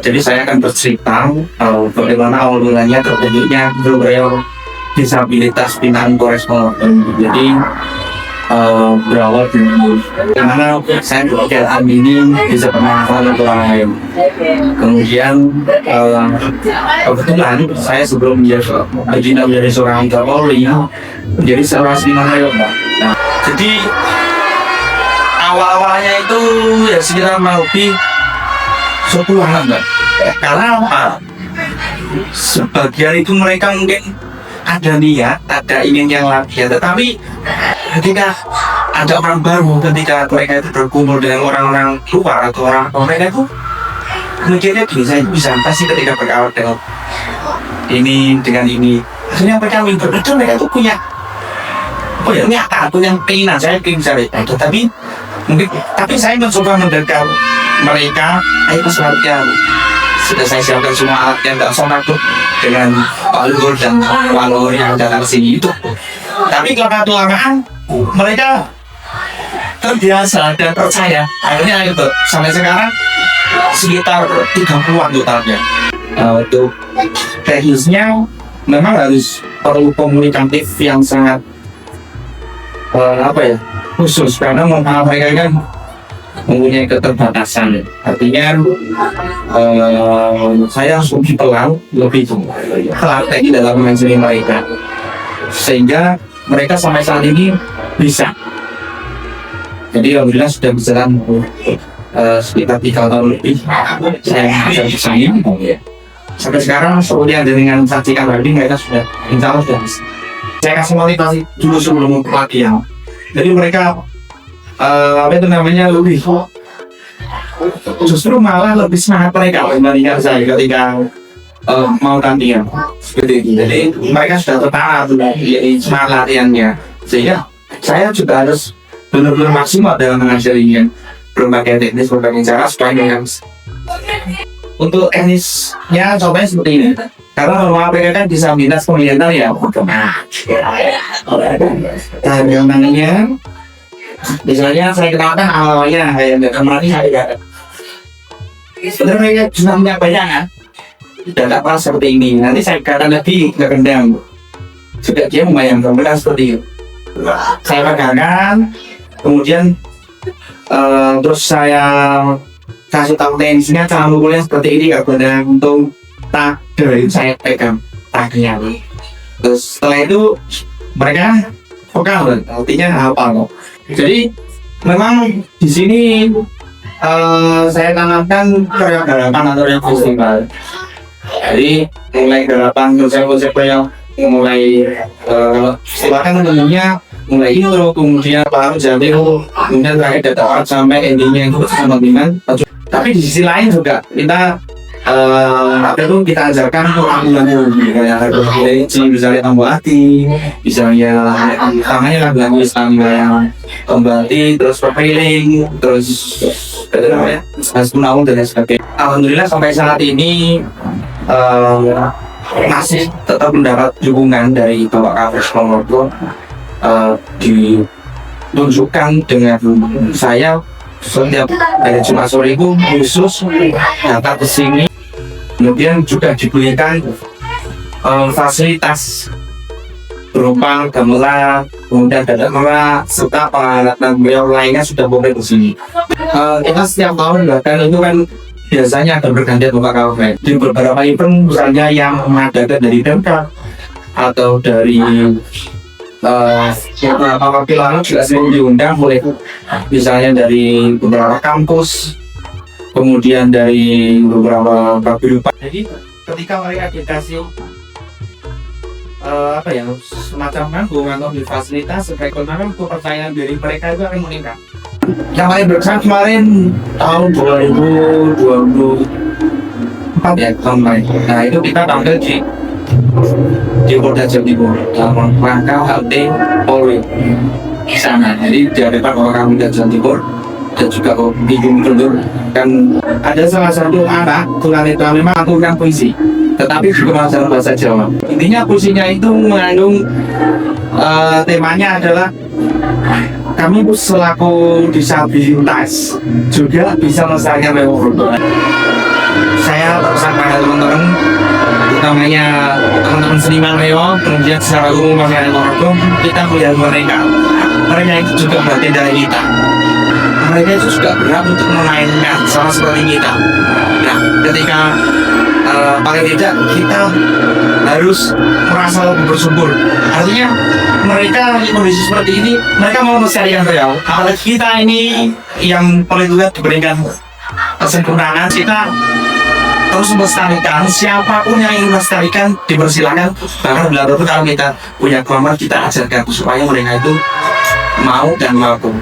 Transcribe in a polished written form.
Jadi saya akan bercerita bagaimana awal mulanya terbentuknya grup rel disabilitas binaan Polres Purwokerto. Jadi berawal dari bagaimana saya berkegiatan ini bisa bermanfaat untuk orang lain. Kemudian kebetulan saya sebelum menjadi seorang anggota Polri menjadi seorang seniman rel. Nah, jadi awal-awalnya itu ya sekitar lebih 10-an kan. Karena apa? Sebagian itu mereka mungkin ada niat, ada ingin yang latihan, tetapi ketika ada orang baru, ketika mereka itu berkumpul dengan orang-orang luar atau orang mereka itu mikirnya gini, saya bisa apa sih ketika berkawan dengan ini dengan ini. Akhirnya mereka mikir betul mereka itu punya nyata, punya keinginan, saya ingin cari itu, tapi saya mencoba mendekat mereka, ayo ke latihan. Sudah saya siapkan semua alat yang tidak usah takut dengan alur dan walor yang datang sini itu. Tapi kelamaan mereka terbiasa dan percaya. Akhirnya itu sampai sekarang sekitar 30-an totalnya. Untuk teknisnya memang harus perlu komunikatif yang sangat khusus, karena mereka kan mempunyai keterbatasan. Artinya saya harus lebih pelan, lebih praktek dalam mengajari mereka, sehingga mereka sampai saat ini bisa. Jadi alhamdulillah sudah berjalan sekitar 3 tahun lebih saya mengajar di sini. Sampai sekarang seperti yang dengan saksikan tadi, mereka sudah insya Allah sudah bisa. Saya kasih motivasi dulu sebelum pelatihan. Jadi mereka lebih justru malah lebih semangat mereka dibandingkan saya ketika mau tandingan seperti itu. Jadi mereka sudah tertara semangat latihannya, sehingga saya juga harus benar-benar maksimal dalam mengajarinya berbagai teknis, berbagai cara supaya mereka bisa. Untuk teknisnya contohnya seperti ini, karena normal mereka kan disabilitas penglihatan ya, tangannya misalnya saya kenalkan awalnya kayak kemarin saya sebenarnya cuma punya bayangan dan apa seperti ini. Nanti saya katakan lagi ke kendang juga dia membayangkan mereka seperti itu. Saya pegangkan, kemudian terus saya kasih tahu teknisnya, cara mukulnya seperti ini, gak boleh untuk tak dari saya pegang taknya. Terus setelah itu mereka vokal, artinya hafal. Jadi memang di sini saya tanamkan karya garapan atau yang festival. Jadi mulai garapan konsep-konsep yang mulai silakan umumnya mulai intro, kemudian baru jadi kemudian terakhir data sampai endingnya itu sama dengan. Tapi di sisi lain juga kita kita ajarkan lagu-lagu kayak misalnya Tambah Hati, misalnya tangannya lagu-lagu Islam yang kembali, terus Pepiling, terus Hasbunallah dan sebagainya. Alhamdulillah sampai saat ini masih tetap mendapat dukungan dari Bapak Kapolres Purwokerto, ditunjukkan dengan saya setiap hari Jumat sore itu khusus datang ke sini. Kemudian juga diberikan fasilitas berupa gamelan, kemudian dada merah, serta peralatan beliau lainnya sudah boleh di sini. Kita setiap tahun bahkan itu kan biasanya ada bergantian Bapak Kapolres. Di beberapa event misalnya yang mengadakan dari Pemkab atau dari apabila juga sering diundang oleh misalnya dari beberapa kampus, kemudian dari beberapa paguyuban. Jadi ketika mereka dikasih semacam manggung atau di fasilitas ekonomi, kepercayaan diri mereka itu akan meningkat. Yang paling berkesan kemarin tahun 2024 ya, kemarin. Nah itu kita tampil di Polda Jawa Timur dalam rangka HT Polri di sana. Jadi di hadapan orang Polda Jawa Timur dan juga Ibu Gubernur, dan ada salah satu anak tunanetra memang melakukan puisi, tetapi juga dalam bahasa Jawa. Intinya puisinya itu mengandung temanya adalah kami selaku disabilitas juga bisa melestarikan Purwokerto. saya bersama teman-teman, utamanya teman-teman seniman Reo, kemudian secara umum masyarakat Ponorogo, kita melihat mereka itu juga bagian dari kita. Mereka itu juga berhak untuk memainkan sama seperti kita. Nah, ketika paling tidak kita harus merasa lebih bersyukur. Artinya mereka di kondisi seperti ini, mereka mau melestarikan Riau. Apalagi kita ini yang paling juga diberikan kesempurnaan, kita terus melestarikan. Siapapun yang ingin melestarikan dipersilakan. Bahkan bila perlu kalau kita punya kemampuan, kita ajarkan supaya mereka itu mau dan mampu.